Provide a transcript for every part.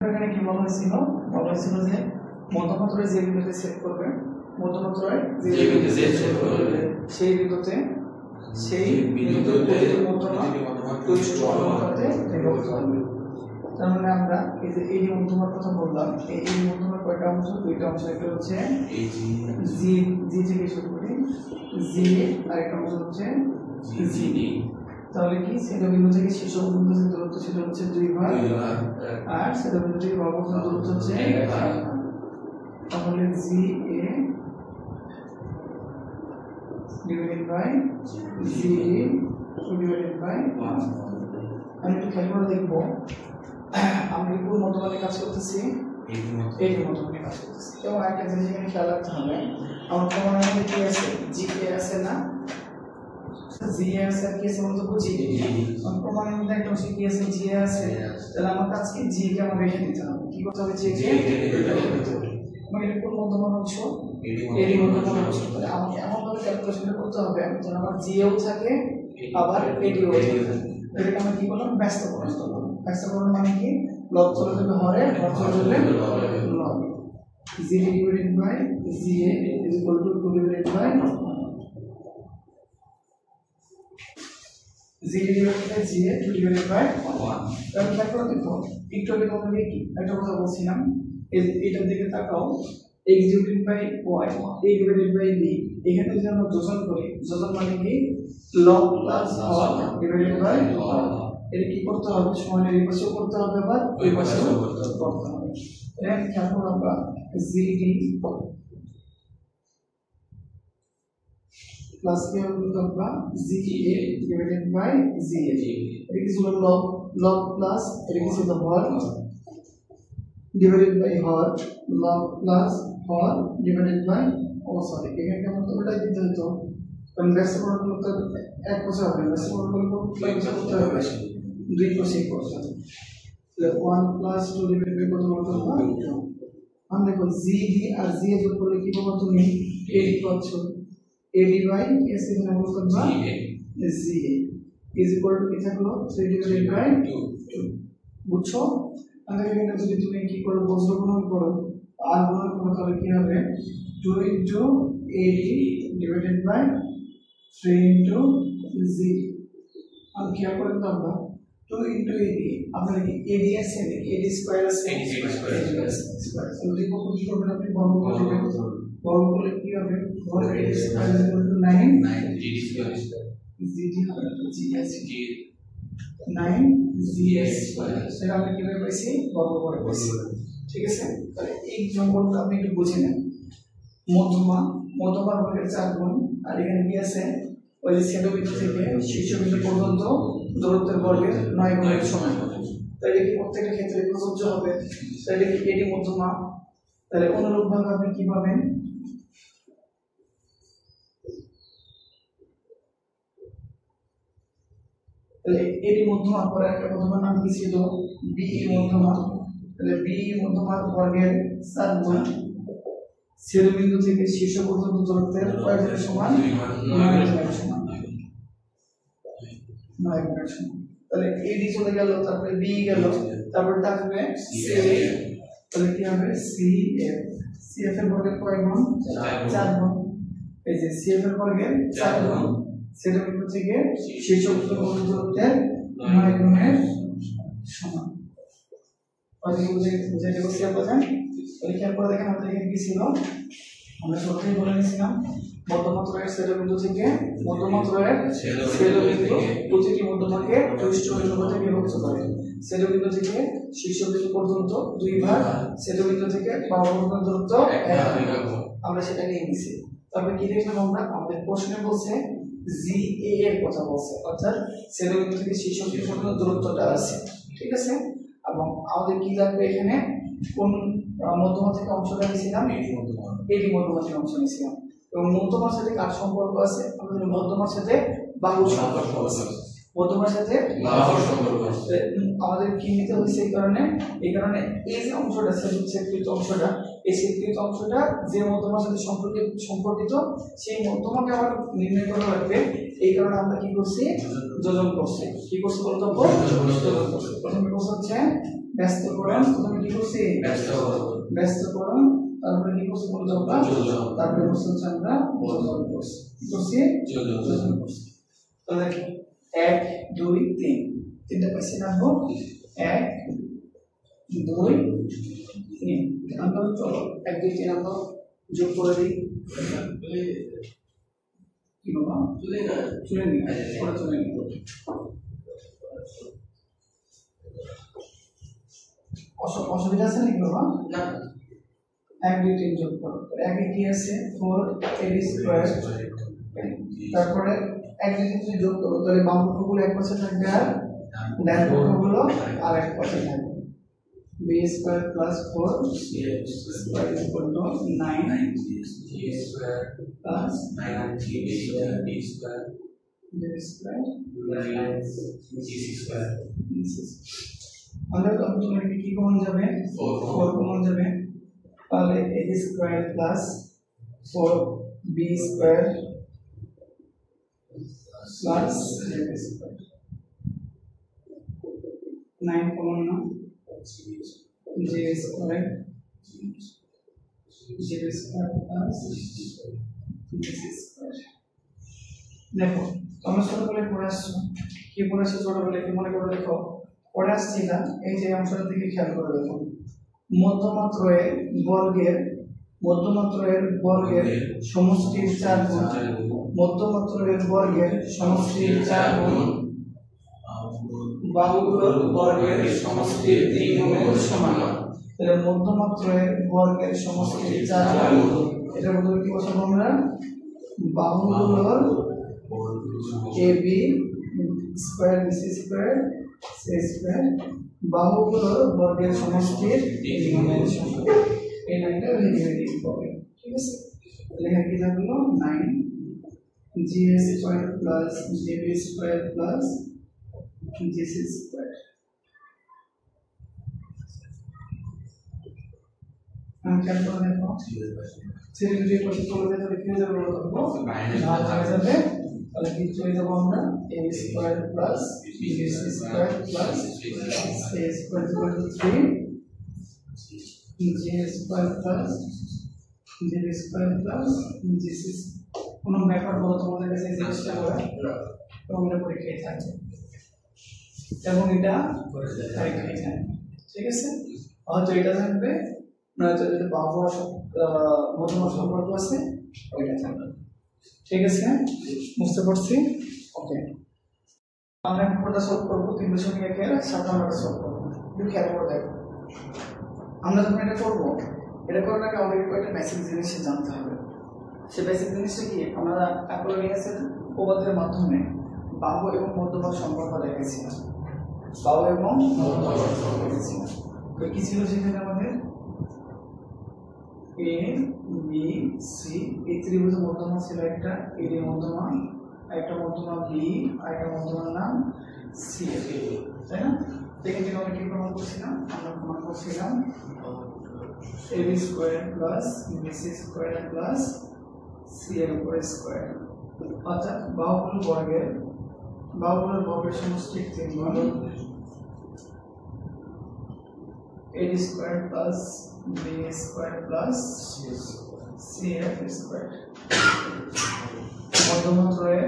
এখানে কি বলা হয়েছিল যে মধ্যমাত্রায় যে বিন্দুতে সেট করবে মধ্যমাত্রায় যে বিন্দুতে সেট করবে সেই বিন্দুতে প্রতিটি মধ্যমা দুইটি অনুপাতে বিভক্ত হবে। তার মানে আমরা এই যে এই মধ্যমার কথা বললাম, এই মধ্যমার কয়টা অংশ? দুইটা অংশ। একটা হচ্ছে জি জি থেকে শুরু করি জি, আর একটা অংশ হচ্ছে জি। তাহলে কি ছেদবিন্দু থেকে শীর্ষ পর্যন্ত যে দূরত্ব সেটা হচ্ছে 2 ভাগ, আর ছেদবিন্দু থেকে বাহু পর্যন্ত দূরত্ব হচ্ছে 1 ভাগ। তাহলে G A divided by G divided by 1। আমি একটু খেয়াল করে দেখবো আমরা কোন মধ্যমানে কাজ করতেছি, এই মধ্যমানে কাজ করতেছি। এবং একটা জিনিস এখানে খেয়াল রাখতে হবে, আমার প্রমাণের মধ্যে কি আছে? জি এ আছে না? জি আছে আর কি আছে বলতে বুঝি। প্রমাণের মধ্যে একটা অংশ কি আছে? জি আছে। তাহলে আমার কাছে কি জি কে আমার রেখে দিতে হবে। কি করতে হবে? জি কে মানে এটা কোন মধ্যমান অংশ? এরই মধ্যমান অংশ। তাহলে আমাকে এমন ভাবে ক্যালকুলেশন করতে হবে যেন আমার জি এও থাকে আবার এটিও থাকে। এটাকে আমরা কি বললাম? ব্যস্তকরণ বললাম। ব্যস্তকরণ মানে কি? লব চলে যাবে হরে, হর চলে যাবে লব। G divided by G A is equal to 2 divided by G divided by G A 2 divided by 1। তাহলে তারপর দেখো একটু আগে তোমাদের কি একটা কথা বলছিলাম, এটার দিকে তাকাও, x divided by y a divided by b। এখানে যদি আমরা যোজন করি, যোজন মানে কি? log প্লাস হর ডিভাইডেড বাই হর। এটা কি করতে হবে? সমানের এই পাশেও করতে হবে, আবার এই পাশেও করতে হবে। এখানে খেয়াল করো আমরা gd প্লাস কি হবে আমরা ga ডিভাইডেড বাই ga। এটা কি ছিল? log প্লাস এটা কি ছিল? হর ডিভাইডেড বাই হর, log প্লাস হর ডিভাইডেড বাই সরি এখানে আমরা তো ওটাই দিতে হতো, কারণ ব্যস্তকরণ করতে এক পাশে হবে, ব্যস্তকরণ করতে হবে দুই পাশে করতে হবে। তাহলে 1 প্লাস 2 ডিভাইডেড বাই কত বলতো? 2। আমরা দেখো gd আর ga যোগ করলে কি পাবো? তুমি ad পাচ্ছ, ad বাই s এখানে বলতো না ga is equal to কি থাকলো? 3 ডিভাইডেড বাই 2। বুঝছো? আমরা এখানে যদি তুমি কি করো? বজ্র গুণন করো, আর গুণন করো, তাহলে কি হবে? 2 into ad divided by 3 into z। আর কি করে তো আমরা 2 into ad আমরা কি ad আছে নাকি ad স্কয়ার আছে? ad square. তাহলে দেখো কি করবেন আপনি? বর্গ করে দিবেন। বর্গ করলে কি হবে? 4 ad square is equal to 9 g square gd হবে g আছে 9 gs স্কয়ার। সেটা আমরা কিভাবে পাইছি? বর্গ করে পাইছি। ঠিক আছে? তাহলে এই সম্পর্কটা আপনি একটু বুঝে নেন। মধ্যমার বর্গের 4 গুণ, আর এখানে কি আছে? ওই যে ছেদবিন্দু থেকে শীর্ষবিন্দু পর্যন্ত দূরত্বের বর্গের 9 গুণের সমান। তাহলে কি প্রত্যেকটা ক্ষেত্রে প্রযোজ্য হবে? তাহলে কি এটি মধ্যমা? তাহলে অনুরূপভাবে আপনি কি পাবেন? তাহলে এটি মধ্যমা পরে একটা মধ্যমার নাম কি ছিল? বি মধ্যমা। তাহলে বি মধ্যমার বর্গের 4 গুণ ছেদবিন্দু থেকে শীর্ষ পর্যন্ত দূরত্বের কয় গুণের সমান? 9 গুণের সমান। 9 গুণের সমান। তাহলে এডি চলে গেল, তারপরে বি গেল, তারপর থাকবে সি। তাহলে কি হবে? সিএফ। সিএফ এর বর্গের কয় গুণ? 4 গুণ। এই যে সিএফ এর বর্গের 4 গুণ ছেদবিন্দু থেকে শীর্ষ পর্যন্ত দূরত্বের 9 গুণের সমান। তাহলে বুঝাই দেব সিএফ বোঝেন। পরীক্ষার পরে দেখেন আমাদের এখানে কি ছিল? আমরা সত্যিই বলে নিয়েছিলাম মধ্যমাত্রার ছেদবিন্দু থেকে মধ্যমাত্রার ছেদবিন্দু প্রতিটি মধ্যমাকে দুইটি অনুপাতে বিভক্ত করে। ছেদবিন্দু থেকে শীর্ষবিন্দু পর্যন্ত 2 ভাগ, ছেদবিন্দু থেকে বাহু পর্যন্ত দূরত্ব 1 ভাগ। আমরা সেটা নিয়ে নিয়েছি। তারপর কি দেখলাম আমরা? আমাদের প্রশ্নে বলছে GA এর কথা বলছে, অর্থাৎ ছেদবিন্দু থেকে শীর্ষবিন্দু পর্যন্ত দূরত্বটা আছে। ঠিক আছে? এবং আমাদের কি লাগবে এখানে? কোন মধ্যমা থেকে অংশটা নিয়েছিলাম? এডি মধ্যমা থেকে অংশ নিয়েছিলাম। এবং মধ্যমার সাথে কার সম্পর্ক আছে? আমাদের মধ্যমার সাথে বাহুর সম্পর্ক আছে। মধ্যমার সাথে বাহুর সম্পর্ক আছে। আমাদের কি নিতে হয়েছে? এই কারণে এই যে অংশটা ছেদকৃত অংশটা, এই ছেদকৃত অংশটা যে মধ্যমার সাথে সম্পর্কিত সেই মধ্যমাকে আমরা নির্ণয় করা লাগবে। এই কারণে আমরা কি করছি? যোজন করছি। কি করছি বলতো? যোজন করছি। প্রথমে প্রশ্ন হচ্ছে ব্যস্তকরণ প্রথমে কি করছি ব্যস্তকরণ তারপরে কি করছি বলতে আমরা তারপরে করছি হচ্ছে আমরা যোজন করছি কি করছি যোজন করছি তাহলে 1 2 3 তিনটা পাশে রাখবো 1 2 3 আমরা চলো 1 2 3 আমরা যোগ করে দিই কি বাবা চলে নি পরে চলে নি অসুবিধা আছে নাকি বাবা না 1 2 3 যোগ করো আগে কি আছে 4 এর স্কয়ার তারপরে 1 2 3 যোগ করো তাহলে বাম পক্ষগুলো এক পাশে থাকবে আর ডান পক্ষগুলো আর এক পাশে থাকবে b square plus 4 square equal to 9 g square plus 9 g square d square d square 9 g square আমরা তো অটোমেটিক কি কমন যাবে 4 কমন যাবে তাহলে a square plus 4 b square plus a square 9 common না j square plus d square দেখো তোমরা ছোটবেলায় পড়ে আসছো কি পড়ে আসছো ছোটবেলায় কি মনে করে দেখো পড়ে আসছি না এই যে অংশটার দিকে খেয়াল করে দেখো মধ্যমাত্রার বর্গের সমষ্টির 4 গুণ মধ্যমাত্রার বর্গের সমষ্টির 4 গুণ বাহুগুলোর বর্গের সমষ্টির 3 গুণের সমান তাহলে মধ্যমাত্রার বর্গের সমষ্টির 4 গুণ এটার মধ্যে কি বসাবো আমরা বাহুগুলোর ab square bc square c square বাহুগুলোর বর্গের সমষ্টির 3 গুণের সমান এই লাইনটা ভেঙে হবে ঠিক আছে লেখা কি থাকলো 9 g square plus jb square plus gc square answer করে দেখো ছেড়ে দিয়ে পাশে চলে যেতে কি যাবে বলতো ভাগ হয়ে যাবে তাহলে কি চলে যাব আমরা a square plus bc square plus c square equal to 3 g square plus jb square plus gc কোন ব্যাপার বলো তোমাদের কাছে এই জিনিসটা করা তোমরা পরীক্ষায় থাকবে এবং এটা পরীক্ষায় থাকবে ঠিক আছে হয়তো এটা থাকবে নয়তো যদি বাহু মধ্যমা সম্পর্ক আছে ওইটা থাকবে ঠিক আছে বুঝতে পারছি ওকে আমরা পুরোটা সলভ করব 3.1 এর 7 নম্বরটা সলভ করব একটু খেয়াল করে দেখো আমরা যখন এটা করব এটা করার আগে আমাদের একটা বেসিক জিনিস জানতে হবে সেই বেসিক জিনিসটা কি আমরা অ্যাপোলোনিয়াসের উপপাদ্যের মাধ্যমে বাহু এবং মধ্যমা সম্পর্ক দেখেছিলাম বাহু এবং মধ্যমা সম্পর্ক দেখেছিলাম তো কি ছিল সেখানে আমাদের a b c এই ত্রিভুজ মধ্যমা ছিল একটা a এর মধ্যমা একটা মধ্যমা b আর একটা মধ্যমার নাম c তাই না দেখেন যে আমরা কি প্রমাণ করছিলাম আমরা প্রমাণ করছিলাম ab square plus bc square plus c এর উপর স্কয়ার অর্থাৎ বাহুগুলোর বর্গের সমষ্টি 3 গুণ a square plus b square plus cf square মধ্যমাত্রার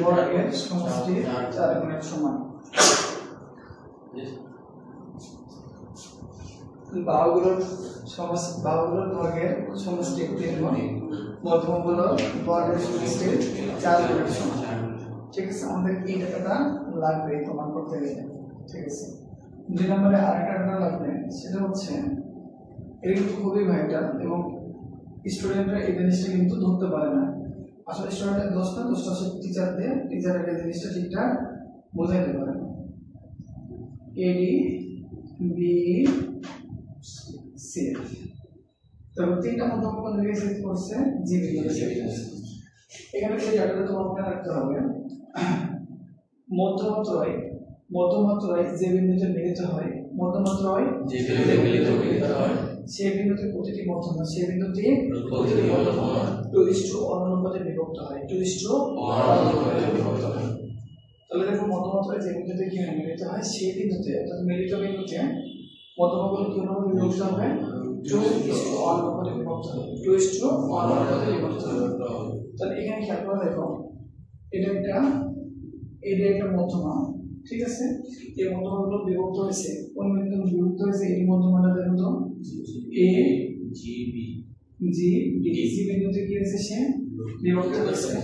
বর্গের সমষ্টি 4 গুণের সমান বাহুগুলোর বর্গের সমষ্টি 3 গুণ মধ্যমগুলোর বর্গের সমষ্টি 4 গুণের সমান ঠিক আছে আমাদের এই ডাটাটা লাগবে প্রমাণ করতে গেলে ঠিক আছে 2 নম্বরে আরেকটা ডাটা লাগবে সেটা হচ্ছে এটা কিন্তু খুবই ভাইটাল এবং স্টুডেন্টরা এই জিনিসটা কিন্তু ধরতে পারে না আসলে স্টুডেন্টের দোষটা হচ্ছে টিচারদের এই জিনিসটা ঠিকঠাক বোঝাইতে পারে না AD BE CF তবে তিনটা মধ্যম কোণ থেকে সেট করছে GB এখানে যে ডাটাটা তোমার মনে রাখতে হবে মধ্যমাত্রায় যে বিন্দুতে মিলিত হয় সেই বিন্দুতে প্রতিটি মধ্যমা সেই বিন্দুতে প্রতিটি মধ্যমা 2:1 অনুপাতে বিভক্ত হয় 2:1 বিভক্ত হয় তাহলে দেখো মধ্যমাত্রায় যে বিন্দুতে কি মিলিত হয় সেই বিন্দুতে অর্থাৎ মিলিত বিন্দুতে মধ্যমাগুলো কি অনুপাতে বিভক্ত হবে 2:1 অনুপাতে বিভক্ত হবে 2:1 অনুপাতে বিভক্ত হবে তাহলে এখানে খেয়াল করে দেখো এটা একটা মধ্যমা ঠিক আছে এই মধ্যমাগুলো বিভক্ত হয়েছে কোন বিন্দুতে বিভক্ত হয়েছে এই মধ্যমাটা দেখো তো a g b c বিন্দুতে কি হয়েছে সে বিভক্ত হয়েছে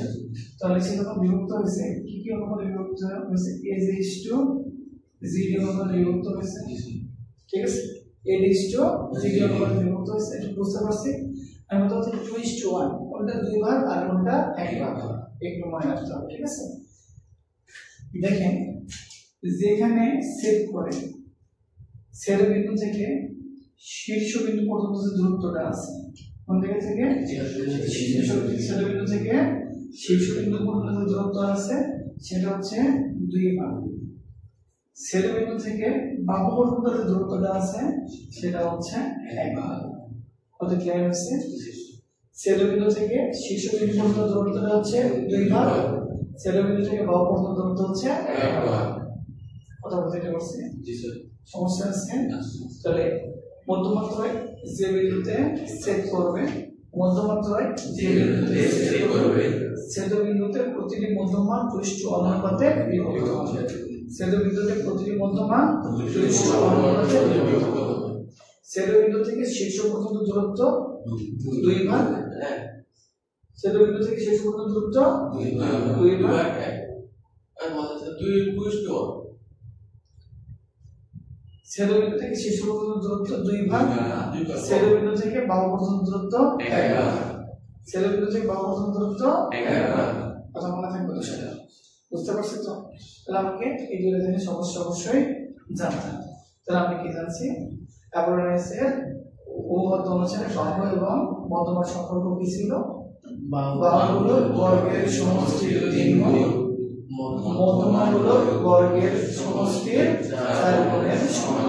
তাহলে সে যখন বিভক্ত হয়েছে কি কি অনুপাতে বিভক্ত হয়েছে a is to g অনুপাতে বিভক্ত হয়েছে ঠিক আছে a is to g অনুপাতে বিভক্ত হয়েছে এটা বুঝতে পারছি আমি বলতে হচ্ছে 2:1 কোনটা দুই ভাগ আর কোনটা এক ভাগ একটু মনে রাখতে হবে ঠিক আছে দেখেন যেখানে সেট করে সেট বিন্দু থেকে শীর্ষ বিন্দু পর্যন্ত যে দূরত্বটা আছে কোন দিকে থেকে সেট বিন্দু থেকে শীর্ষ বিন্দু পর্যন্ত যে দূরত্ব আছে সেটা হচ্ছে 2 ভাগ সেট বিন্দু থেকে বাহু পর্যন্ত যে দূরত্বটা আছে সেটা হচ্ছে 1 ভাগ কত ক্লিয়ার হচ্ছে সেট বিন্দু থেকে শীর্ষ বিন্দু পর্যন্ত দূরত্বটা হচ্ছে 2 ভাগ সেট বিন্দু থেকে বাহু পর্যন্ত দূরত্ব হচ্ছে 1 ভাগ কথা বুঝতে পারছেন জি স্যার সমস্যা আছে তাহলে মধ্যমাত্রায় যে বিন্দুতে সেট করবে মধ্যমাত্রায় যে বিন্দুতে সেট করবে সেট বিন্দুতে প্রতিটি মধ্যমা 2:1 অনুপাতে বিভক্ত হবে সেট বিন্দুতে প্রতিটি মধ্যমা 2:1 অনুপাতে বিভক্ত হবে সেট বিন্দু থেকে শীর্ষ পর্যন্ত দূরত্ব 2 ভাগ 1 সেট বিন্দু থেকে শীর্ষ পর্যন্ত দূরত্ব 2 ভাগ 1 আর বলা যায় 2:1 সেট বিন্দু থেকে শীর্ষ পর্যন্ত দূরত্ব 2 ভাগ সেট বিন্দু থেকে বাহু পর্যন্ত দূরত্ব 1 ভাগ সেট বিন্দু থেকে বাহু পর্যন্ত দূরত্ব 1 ভাগ কথা মনে থাকবে তো সেটা বুঝতে পারছেন তো তাহলে আমাকে এই দুটো জিনিস অবশ্যই জানতে হবে তাহলে আমি কি জানছি অ্যাপোলোনাইসের উপপাদ্য অনুসারে বাহু এবং মধ্যমার সম্পর্ক কি ছিল বাহুগুলোর বর্গের সমষ্টির 3 গুণ মধ্যমাগুলোর বর্গের সমষ্টির 4 গুণের সমান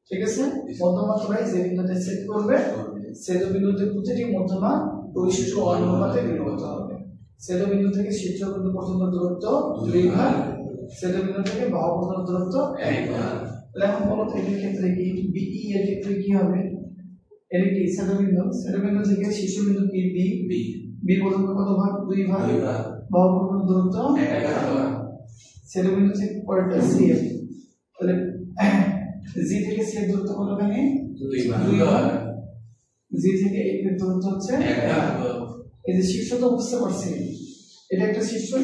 ঠিক আছে মধ্যমাত্রায় যে বিন্দুতে সেট করবে সেট বিন্দুতে প্রতিটি মধ্যমা 2:1 অনুপাতে বিভক্ত হবে সেট বিন্দু থেকে শীর্ষ বিন্দু পর্যন্ত দূরত্ব 2 ভাগ সেট বিন্দু থেকে বাহু পর্যন্ত দূরত্ব 1 ভাগ তাহলে এখন বলো তো এর ক্ষেত্রে কি BE এর ক্ষেত্রে কি হবে এর কি সেট বিন্দু থেকে শীর্ষ বিন্দু কি B পর্যন্ত কত ভাগ 2 ভাগ বাহু পর্যন্ত দূরত্ব 1 ভাগ সেট বিন্দু থেকে পরেরটা CF তাহলে G থেকে C এর দূরত্ব কত এখানে 2 ভাগ G থেকে A এর দূরত্ব হচ্ছে 1 ভাগ এই যে শীর্ষ তো বুঝতে পারছি এটা একটা শীর্ষ আর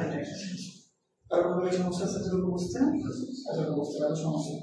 এটা একটা শীর্ষ তারপর বলে সমস্যা আছে যেটা বুঝতে বুঝতে পারো সমস্যা